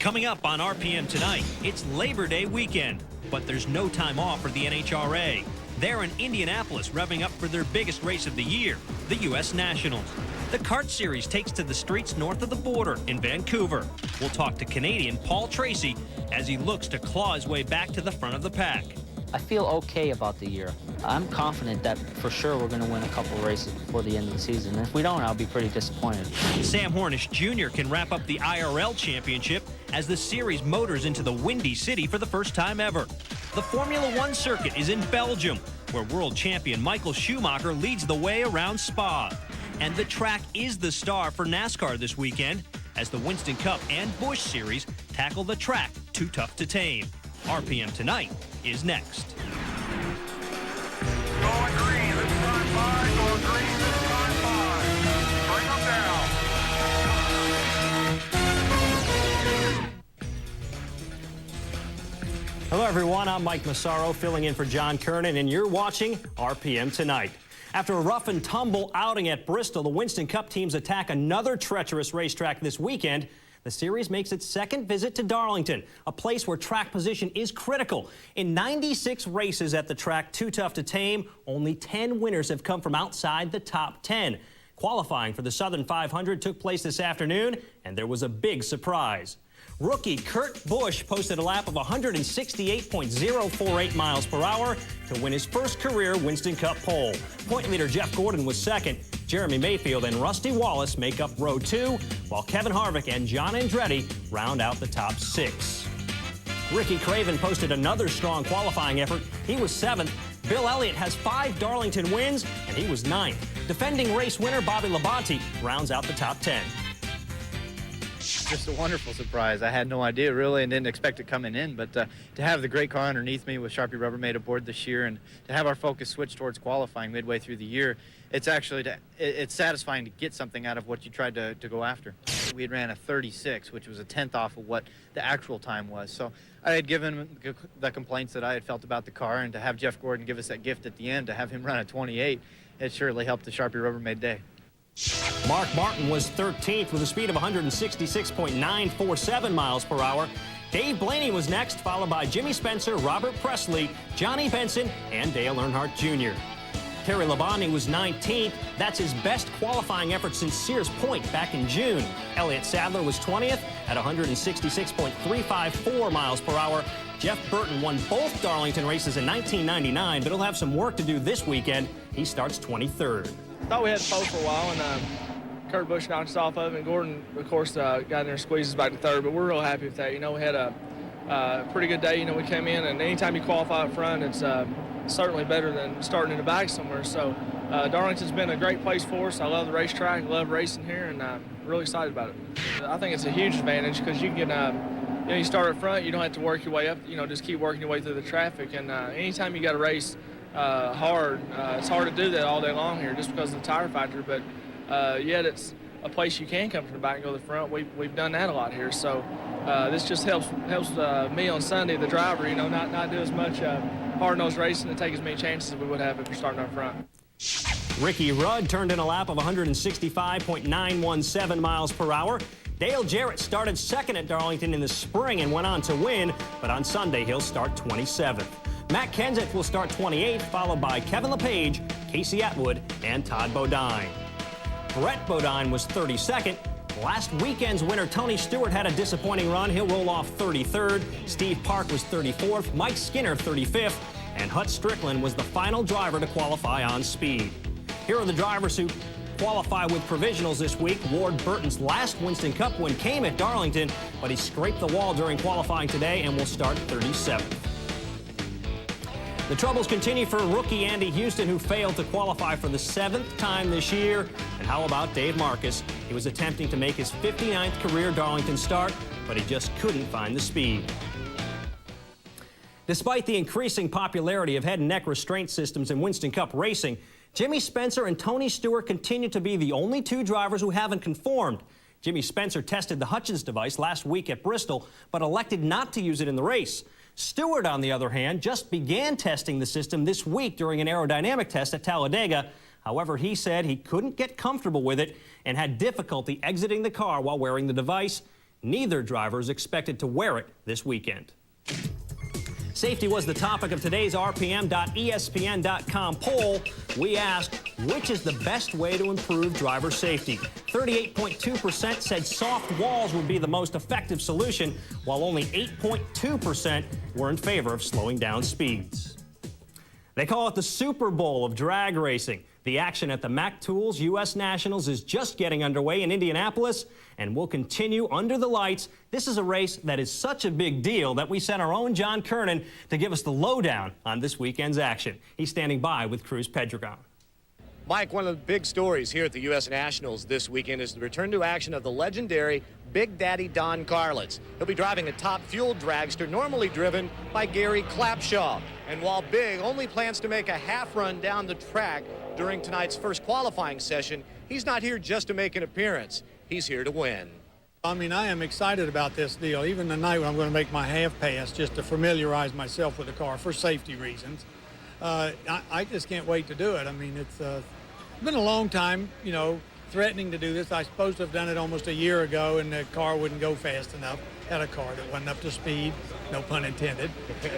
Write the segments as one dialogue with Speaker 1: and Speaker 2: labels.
Speaker 1: Coming up on RPM tonight, it's Labor Day weekend, but there's no time off for the NHRA. They're in Indianapolis revving up for their biggest race of the year, the U.S. Nationals. The CART Series takes to the streets north of the border in Vancouver. We'll talk to Canadian Paul Tracy as he looks to claw his way back to the front of the pack.
Speaker 2: I feel okay about the year. I'm confident that for sure we're going to win a couple races before the end of the season. And if we don't, I'll be pretty disappointed.
Speaker 1: Sam Hornish Jr. can wrap up the IRL championship as the series motors into the Windy City for the first time ever. The Formula One circuit is in Belgium, where world champion Michael Schumacher leads the way around Spa. And the track is the star for NASCAR this weekend as the Winston Cup and Busch series tackle the track Too Tough to Tame. RPM Tonight is next.
Speaker 3: Going green, this time 5, going green, this time 5. Bring them down.
Speaker 4: Hello everyone, I'm Mike Massaro filling in for John Kernan and you're watching RPM Tonight. After a rough and tumble outing at Bristol, the Winston Cup teams attack another treacherous racetrack this weekend. The series makes its second visit to Darlington, a place where track position is critical. In 96 races at the track Too Tough to Tame, only 10 winners have come from outside the top 10. Qualifying for the Southern 500 took place this afternoon, and there was a big surprise. Rookie Kurt Busch posted a lap of 168.048 miles per hour to win his first career Winston Cup pole. Point leader Jeff Gordon was second. Jeremy Mayfield and Rusty Wallace make up row 2, while Kevin Harvick and John Andretti round out the top 6. Ricky Craven posted another strong qualifying effort. He was 7th. Bill Elliott has 5 Darlington wins, and he was 9th. Defending race winner Bobby Labonte rounds out the top 10.
Speaker 5: Just a wonderful surprise. I had no idea really and didn't expect it coming in, but to have the great car underneath me with Sharpie Rubbermaid aboard this year and to have our focus switch towards qualifying midway through the year, it's actually it's satisfying to get something out of what you tried to go after. We had ran a 36, which was a 10th off of what the actual time was. So I had given the complaints that I had felt about the car, and to have Jeff Gordon give us that gift at the end, to have him run a 28, it surely helped the Sharpie Rubbermaid day.
Speaker 4: Mark Martin was 13th with a speed of 166.947 miles per hour. Dave Blaney was next, followed by Jimmy Spencer, Robert Presley, Johnny Benson, and Dale Earnhardt Jr. Terry Labonte was 19th. That's his best qualifying effort since Sears Point back in June. Elliott Sadler was 20th at 166.354 miles per hour. Jeff Burton won both Darlington races in 1999, but he'll have some work to do this weekend. He starts 23rd.
Speaker 6: Thought we had the pole for a while, and Kurt Busch knocked us off of it, and Gordon, of course, got in there and squeezed us back to 3rd, but we're real happy with that. You know, we had a pretty good day. You know, we came in, and anytime you qualify up front, it's certainly better than starting in the back somewhere. So Darlington's been a great place for us. I love the racetrack, love racing here, and I'm really excited about it. I think it's a huge advantage because you can, you know, you start up front, you don't have to work your way up, you know, just keep working your way through the traffic, and anytime you got to race hard. It's hard to do that all day long here just because of the tire factor, but yet it's a place you can come from the back and go to the front. We've done that a lot here, so this just helps me on Sunday, the driver, you know, not do as much hard-nosed racing and take as many chances as we would have if we're starting up front.
Speaker 4: Ricky Rudd turned in a lap of 165.917 miles per hour. Dale Jarrett started 2nd at Darlington in the spring and went on to win, but on Sunday he'll start 27th. Matt Kenseth will start 28th, followed by Kevin LePage, Casey Atwood, and Todd Bodine. Brett Bodine was 32nd. Last weekend's winner, Tony Stewart, had a disappointing run. He'll roll off 33rd. Steve Park was 34th, Mike Skinner 35th, and Hut Strickland was the final driver to qualify on speed. Here are the drivers who qualify with provisionals this week. Ward Burton's last Winston Cup win came at Darlington, but he scraped the wall during qualifying today and will start 37th. The troubles continue for rookie Andy Houston, who failed to qualify for the 7th time this year. And how about Dave Marcus? He was attempting to make his 59th career Darlington start, but he just couldn't find the speed. Despite the increasing popularity of head and neck restraint systems in Winston Cup racing, Jimmy Spencer and Tony Stewart continue to be the only 2 drivers who haven't conformed. Jimmy Spencer tested the Hutchins device last week at Bristol, but elected not to use it in the race. Stewart, on the other hand, just began testing the system this week during an aerodynamic test at Talladega. However, he said he couldn't get comfortable with it and had difficulty exiting the car while wearing the device. Neither driver is expected to wear it this weekend. Safety was the topic of today's RPM.ESPN.com poll. We asked, which is the best way to improve driver safety? 38.2% said soft walls would be the most effective solution, while only 8.2% were in favor of slowing down speeds. They call it the Super Bowl of drag racing. The action at the Mac Tools U.S. Nationals is just getting underway in Indianapolis and will continue under the lights. This is a race that is such a big deal that we sent our own John Kernan to give us the lowdown on this weekend's action. He's standing by with Cruz Pedregon.
Speaker 7: Mike, one of the big stories here at the U.S. Nationals this weekend is the return to action of the legendary Big Daddy Don Garlits. He'll be driving a top fuel dragster normally driven by Gary Clapshaw. And while Big only plans to make a half run down the track during tonight's first qualifying session, he's not here just to make an appearance. He's here to win.
Speaker 8: I mean, I am excited about this deal. Even tonight when I'm going to make my half pass just to familiarize myself with the car for safety reasons. I just can't wait to do it. I mean, it's been a long time, you know, threatening to do this. I was supposed to have done it almost a year ago, and the car wouldn't go fast enough. Had a car that wasn't up to speed, no pun intended.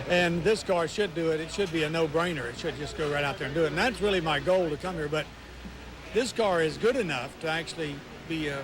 Speaker 8: And this car should do it. It should be a no-brainer. It should just go right out there and do it. And that's really my goal to come here. But this car is good enough to actually be a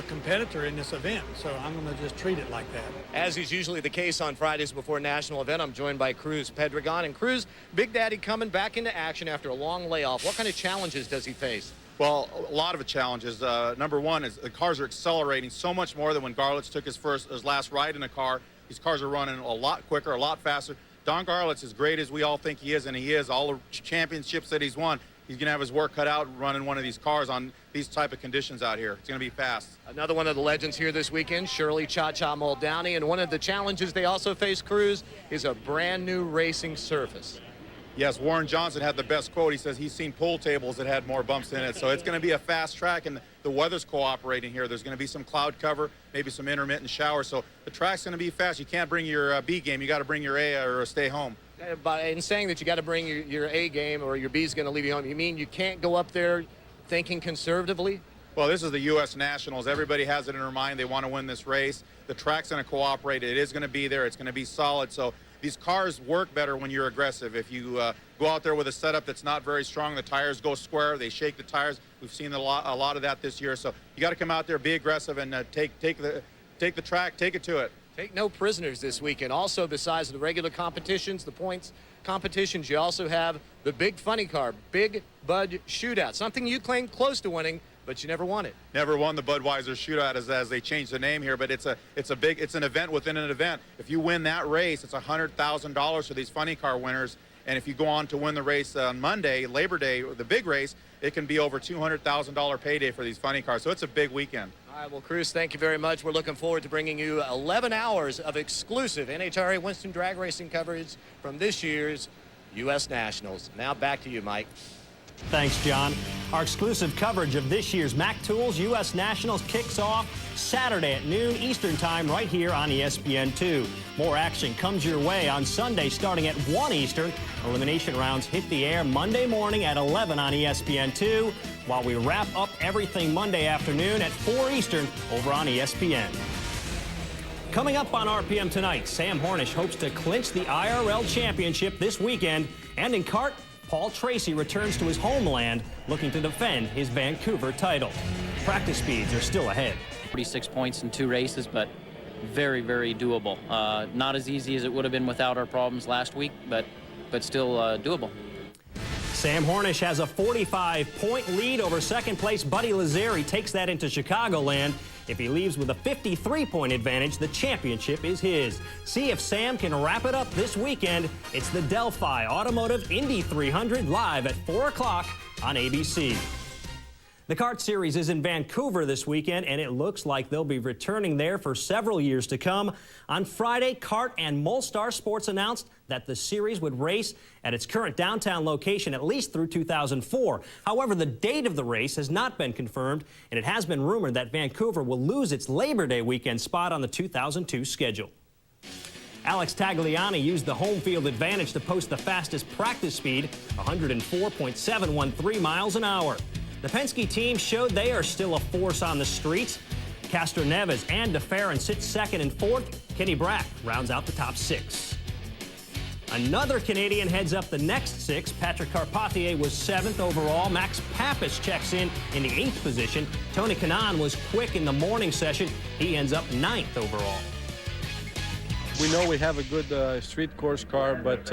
Speaker 8: competitor in this event, so I'm going to just treat it like that.
Speaker 7: As is usually the case on Fridays before a national event, I'm joined by Cruz Pedregon. And Cruz, Big Daddy coming back into action after a long layoff. What kind of challenges does he face?
Speaker 9: Well, a lot of challenges. Number one is the cars are accelerating so much more than when Garlits took his last ride in a car. These cars are running a lot quicker, a lot faster. Don Garlits, as great as we all think he is, and he is, all the championships that he's won, he's going to have his work cut out running one of these cars on these type of conditions out here. It's going to be fast.
Speaker 7: Another one of the legends here this weekend, Shirley Cha-Cha Muldowney. And one of the challenges they also face, Cruz, is a brand new racing surface.
Speaker 9: Yes, Warren Johnson had the best quote. He says he's seen pool tables that had more bumps in it. So it's going to be a fast track, and the weather's cooperating here. There's going to be some cloud cover, maybe some intermittent showers. So the track's going to be fast. You can't bring your B game. You got to bring your A or stay home.
Speaker 7: In saying that you got to bring your A game or your B is going to leave you home, you mean you can't go up there thinking conservatively?
Speaker 9: Well, this is the U.S. Nationals. Everybody has it in their mind. They want to win this race. The track's going to cooperate. It is going to be there. It's going to be solid. So these cars work better when you're aggressive. If you go out there with a setup that's not very strong, the tires go square, they shake the tires. We've seen a lot of that this year. So you got to come out there, be aggressive, and take the track, take it to it.
Speaker 7: Take no prisoners this weekend. Also, besides the regular competitions, the points competitions, you also have the big funny car, Big Bud Shootout. Something you claimed close to winning, but you never won it.
Speaker 9: Never won the Budweiser Shootout as they changed the name here, but it's an event within an event. If you win that race, it's $100,000 for these funny car winners. And if you go on to win the race on Monday, Labor Day, the big race, it can be over $200,000 payday for these funny cars. So it's a big weekend.
Speaker 7: All right, well, Cruz, thank you very much. We're looking forward to bringing you 11 hours of exclusive NHRA Winston drag racing coverage from this year's U.S. Nationals. Now back to you, Mike.
Speaker 4: Thanks, John. Our exclusive coverage of this year's Mac Tools U.S. Nationals kicks off Saturday at noon Eastern Time right here on ESPN2. More action comes your way on Sunday starting at 1 Eastern. Elimination rounds hit the air Monday morning at 11 on ESPN2, while we wrap up everything Monday afternoon at 4 Eastern over on ESPN. Coming up on RPM tonight, Sam Hornish hopes to clinch the IRL championship this weekend, and in CART, Paul Tracy returns to his homeland looking to defend his Vancouver title. Practice speeds are still ahead.
Speaker 2: 46 points in 2 races, but very, very doable. Not as easy as it would have been without our problems last week, but still doable.
Speaker 4: Sam Hornish has a 45-point lead over second-place Buddy Lazare. He takes that into Chicagoland. If he leaves with a 53-point advantage, the championship is his. See if Sam can wrap it up this weekend. It's the Delphi Automotive Indy 300 live at 4 o'clock on ABC. The CART Series is in Vancouver this weekend, and it looks like they'll be returning there for several years to come. On Friday, CART and Molstar Sports announced that the series would race at its current downtown location at least through 2004. However, the date of the race has not been confirmed, and it has been rumored that Vancouver will lose its Labor Day weekend spot on the 2002 schedule. Alex Tagliani used the home field advantage to post the fastest practice speed, 104.713 miles an hour. The Penske team showed they are still a force on the streets. Castroneves and DeFerrin sit second and fourth. Kenny Brack rounds out the top 6. Another Canadian heads up the next 6. Patrick Carpentier was 7th overall. Max Pappas checks in the 8th position. Tony Kanaan was quick in the morning session. He ends up 9th overall.
Speaker 10: We know we have a good street course car, but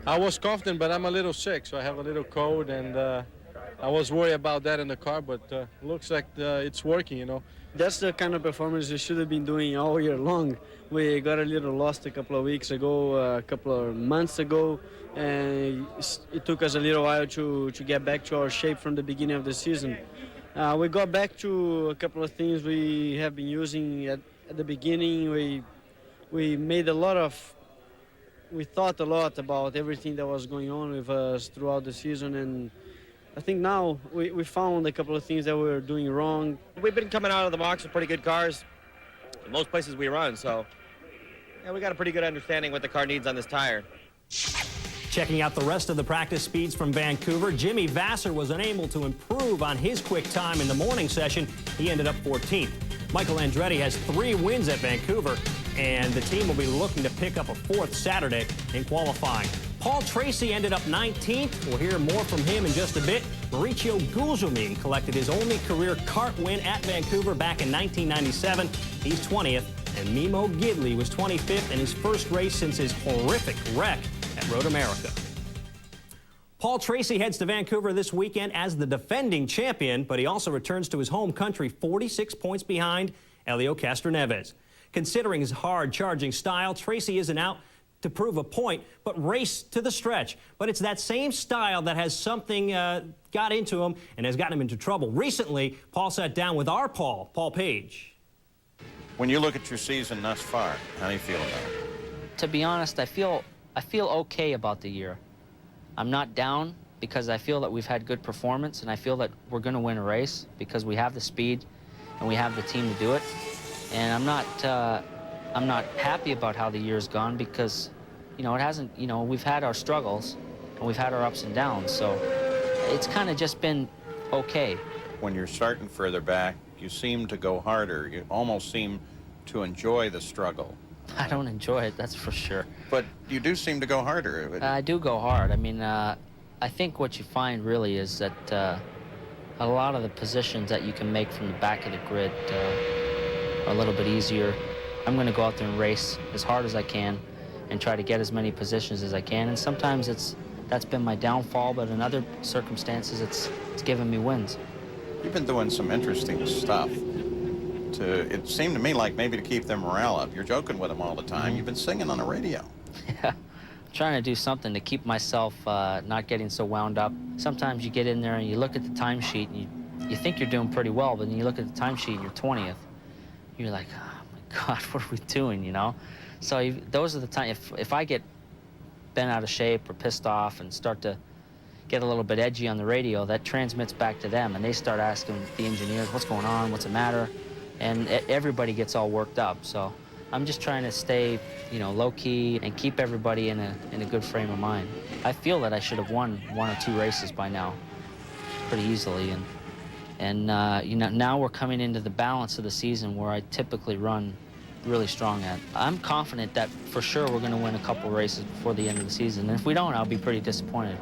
Speaker 10: I was confident, but I'm a little sick, so I have a little cold, and I was worried about that in the car, but looks like it's working, you know.
Speaker 11: That's the kind of performance we should have been doing all year long. We got a little lost a couple of weeks ago, a couple of months ago, and it took us a little while to get back to our shape from the beginning of the season. We got back to a couple of things we have been using at the beginning. We made we thought a lot about everything that was going on with us throughout the season, and I think now we found a couple of things that we were doing wrong.
Speaker 12: We've been coming out of the box with pretty good cars in most places we run, so yeah, we got a pretty good understanding what the car needs on this tire.
Speaker 4: Checking out the rest of the practice speeds from Vancouver, Jimmy Vasser was unable to improve on his quick time in the morning session. He ended up 14th. Michael Andretti has 3 wins at Vancouver, and the team will be looking to pick up a 4th Saturday in qualifying. Paul Tracy ended up 19th. We'll hear more from him in just a bit. Mauricio Gugelmin collected his only career kart win at Vancouver back in 1997. He's 20th. And Mimo Gidley was 25th in his first race since his horrific wreck at Road America. Paul Tracy heads to Vancouver this weekend as the defending champion, but he also returns to his home country 46 points behind Helio Castroneves. Considering his hard-charging style, Tracy isn't out to prove a point, but race to the stretch. But it's that same style that has something got into him and has gotten him into trouble. Recently, Paul sat down with our Paul Page.
Speaker 13: When you look at your season thus far, how do you feel about it?
Speaker 2: To be honest, I feel okay about the year. I'm not down because I feel that we've had good performance, and I feel that we're going to win a race because we have the speed and we have the team to do it. And I'm not happy about how the year's gone because, you know, it hasn't, you know, we've had our struggles and we've had our ups and downs. So it's kind of just been okay.
Speaker 13: When you're starting further back, you seem to go harder. You almost seem to enjoy the struggle.
Speaker 2: I don't enjoy it, that's for sure.
Speaker 13: But you do seem to go harder.
Speaker 2: I do go hard. I mean, I think what you find really is that a lot of the positions that you can make from the back of the grid are a little bit easier. I'm going to go out there and race as hard as I can and try to get as many positions as I can. And sometimes that's been my downfall, but in other circumstances, it's given me wins.
Speaker 13: You've been doing some interesting stuff. It seemed to me like maybe to keep their morale up. You're joking with them all the time. You've been singing on the radio.
Speaker 2: Yeah, I'm trying to do something to keep myself not getting so wound up. Sometimes you get in there and you look at the timesheet and you think you're doing pretty well, but then you look at the timesheet and you're 20th. You're like, oh my God, what are we doing, you know? So those are the times, if I get bent out of shape or pissed off and start to get a little bit edgy on the radio, that transmits back to them, and they start asking the engineers, what's going on, what's the matter? And everybody gets all worked up. So I'm just trying to stay, you know, low-key and keep everybody in a good frame of mind. I feel that I should have won 1 or 2 races by now pretty easily. And you know, now we're coming into the balance of the season where I typically run really strong at. I'm confident that for sure we're going to win a couple races before the end of the season. And if we don't, I'll be pretty disappointed.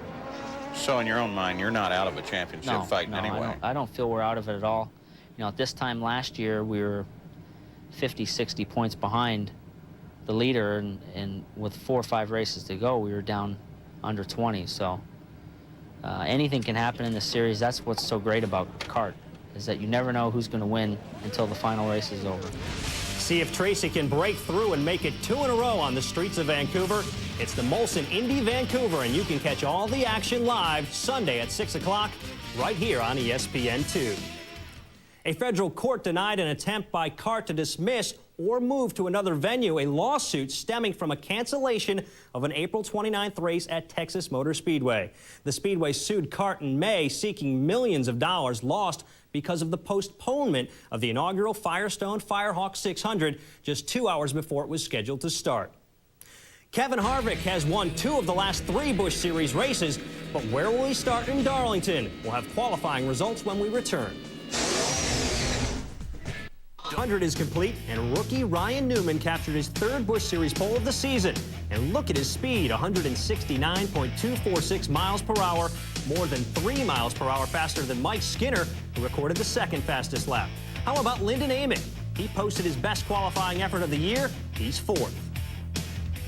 Speaker 13: So in your own mind, you're not out of a championship fight in any way?
Speaker 2: I don't feel we're out of it at all. You know, at this time last year, we were 50, 60 points behind the leader, and with 4 or 5 races to go, we were down under 20. So anything can happen in this series. That's what's so great about CART, is that you never know who's going to win until the final race is over.
Speaker 4: See if Tracy can break through and make it 2 in a row on the streets of Vancouver. It's the Molson Indy Vancouver, and you can catch all the action live Sunday at 6 o'clock right here on ESPN2. A federal court denied an attempt by CART to dismiss or move to another venue a lawsuit stemming from a cancellation of an April 29th race at Texas Motor Speedway. The Speedway sued CART in May, seeking millions of dollars lost because of the postponement of the inaugural Firestone Firehawk 600 just 2 hours before it was scheduled to start. Kevin Harvick has won 2 of the last 3 Busch Series races, but where will he start in Darlington? We'll have qualifying results when we return. 100 is complete, and rookie Ryan Newman captured his third Busch Series pole of the season. And look at his speed, 169.246 miles per hour, more than 3 miles per hour faster than Mike Skinner, who recorded the second fastest lap. How about Lyndon Amick? He posted his best qualifying effort of the year. He's fourth.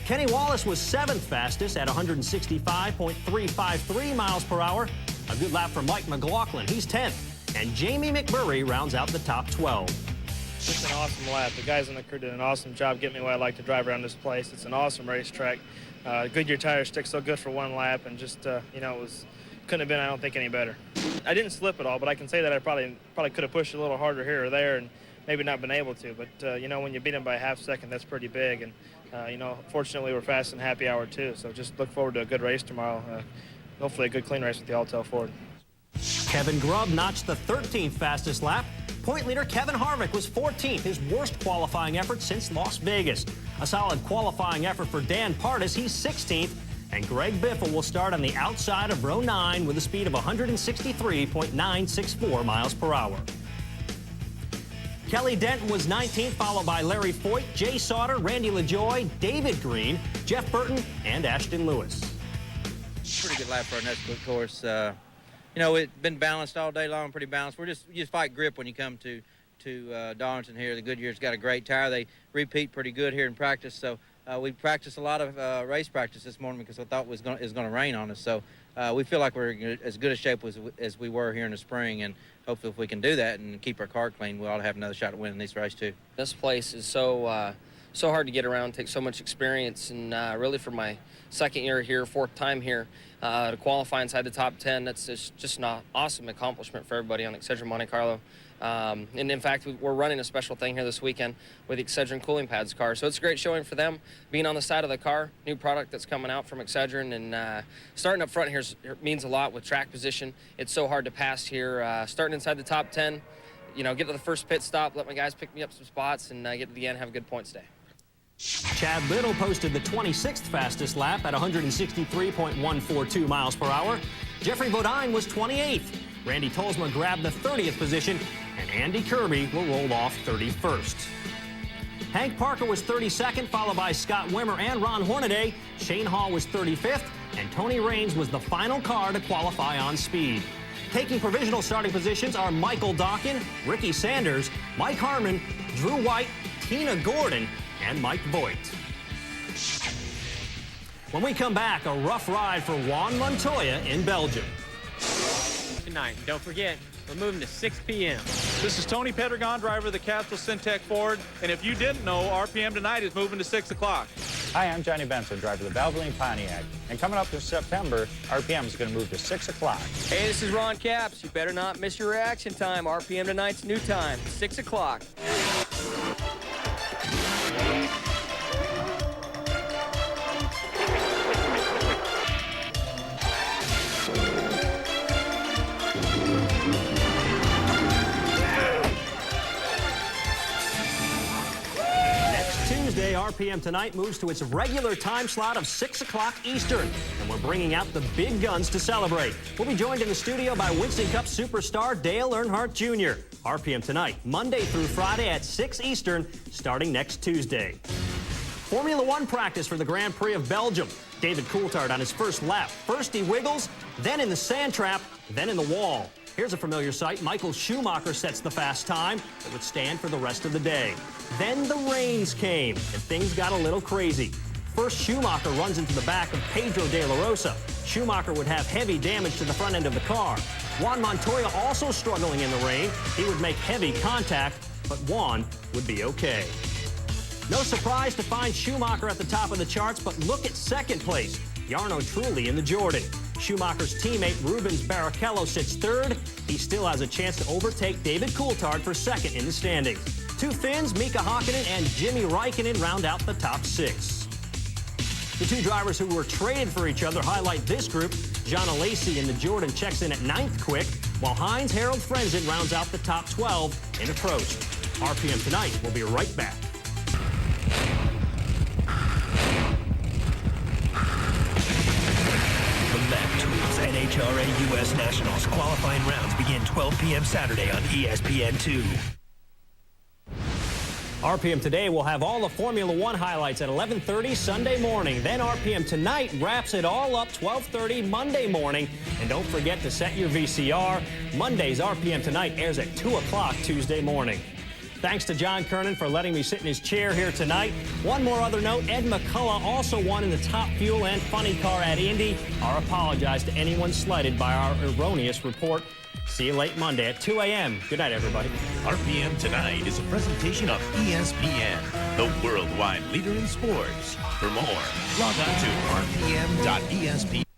Speaker 4: Kenny Wallace was seventh fastest at 165.353 miles per hour. A good lap for Mike McLaughlin. He's 10th. And Jamie McMurray rounds out the top 12.
Speaker 6: Just an awesome lap. The guys on the crew did an awesome job getting me what I like to drive around this place. It's an awesome racetrack. Goodyear tires stick so good for one lap, and just, you know, couldn't have been, I don't think, any better. I didn't slip at all, but I can say that I probably could have pushed a little harder here or there and maybe not been able to. But, you know, when you beat them by a half second, that's pretty big. And, you know, fortunately, we're fast in happy hour, too. So just look forward to a good race tomorrow. Hopefully a good, clean race with the Alltel Ford.
Speaker 4: Kevin Grubb notched the 13th fastest lap. Point leader Kevin Harvick was 14th, his worst qualifying effort since Las Vegas. A solid qualifying effort for Dan Pardis, he's 16th. And Greg Biffle will start on the outside of row 9 with a speed of 163.964 miles per hour. Kelly Denton was 19th, followed by Larry Foyt, Jay Sauter, Randy LaJoy, David Green, Jeff Burton, and Ashton Lewis.
Speaker 14: Pretty good lap for our next course. You know, it's been balanced all day long, pretty balanced. You just fight grip when you come to Darlington here. The Goodyear's got a great tire. They repeat pretty good here in practice. So we practiced a lot of race practice this morning because I thought it was going to rain on us. So we feel like we're in as good a shape as we were here in the spring. And hopefully if we can do that and keep our car clean, we ought to have another shot at winning this race too.
Speaker 15: This place is so hard to get around, takes so much experience, and really for my second year here, fourth time here, to qualify inside the top 10, that's just an awesome accomplishment for everybody on Excedrin Monte Carlo. And in fact, we're running a special thing here this weekend with the Excedrin cooling pads car. So it's a great showing for them, being on the side of the car, new product that's coming out from Excedrin, and starting up front here means a lot with track position. It's so hard to pass here. Starting inside the top 10, you know, get to the first pit stop, let my guys pick me up some spots, and get to the end, have a good points day.
Speaker 4: Chad Little posted the 26th fastest lap at 163.142 miles per hour. Jeffrey Bodine was 28th. Randy Tolsma grabbed the 30th position, and Andy Kirby will roll off 31st. Hank Parker was 32nd, followed by Scott Wimmer and Ron Hornaday. Shane Hall was 35th, and Tony Raines was the final car to qualify on speed. Taking provisional starting positions are Michael Dawkin, Ricky Sanders, Mike Harmon, Drew White, Tina Gordon, and Mike Voigt. When we come back, a rough ride for Juan Montoya in Belgium.
Speaker 16: Tonight, don't forget, we're moving to 6 p.m.
Speaker 17: This is Tony Pedregon, driver of the Castrol Syntec Ford, and if you didn't know, RPM tonight is moving to 6 o'clock.
Speaker 18: Hi, I'm Johnny Benson, driver of the Valvoline Pontiac, and coming up in September, RPM is going to move to 6 o'clock.
Speaker 16: Hey, this is Ron Capps. You better not miss your reaction time. RPM tonight's new time, 6 o'clock.
Speaker 4: RPM Tonight moves to its regular time slot of 6 o'clock Eastern, and we're bringing out the big guns to celebrate. We'll be joined in the studio by Winston Cup superstar Dale Earnhardt Jr. RPM Tonight, Monday through Friday at 6 Eastern, starting next Tuesday. Formula One practice for the Grand Prix of Belgium. David Coulthard on his first lap. First he wiggles, then in the sand trap, then in the wall. Here's a familiar sight. Michael Schumacher sets the fast time that would stand for the rest of the day. Then the rains came, and things got a little crazy. First, Schumacher runs into the back of Pedro de la Rosa. Schumacher would have heavy damage to the front end of the car. Juan Montoya also struggling in the rain. He would make heavy contact, but Juan would be okay. No surprise to find Schumacher at the top of the charts, but look at second place. Jarno Trulli in the Jordan. Schumacher's teammate Rubens Barrichello sits third. He still has a chance to overtake David Coulthard for second in the standings. Two Finns, Mika Hakkinen and Jimmy Raikkonen, round out the top 6. The two drivers who were traded for each other highlight this group. John Alesi in the Jordan checks in at 9th quick, while Heinz Harald Frenzen rounds out the top 12 in approach. RPM Tonight will be right back.
Speaker 19: NHRA U.S. Nationals qualifying rounds begin 12 p.m. Saturday on ESPN2.
Speaker 4: RPM Today will have all the Formula One highlights at 11:30 Sunday morning. Then RPM Tonight wraps it all up 12:30 Monday morning. And don't forget to set your VCR. Monday's RPM Tonight airs at 2 o'clock Tuesday morning. Thanks to John Kernan for letting me sit in his chair here tonight. One more other note, Ed McCullough also won in the top fuel and funny car at Indy. Our apologize to anyone slighted by our erroneous report. See you late Monday at 2 a.m. Good night, everybody.
Speaker 19: RPM Tonight is a presentation of ESPN, the worldwide leader in sports. For more, log on to rpm.espn.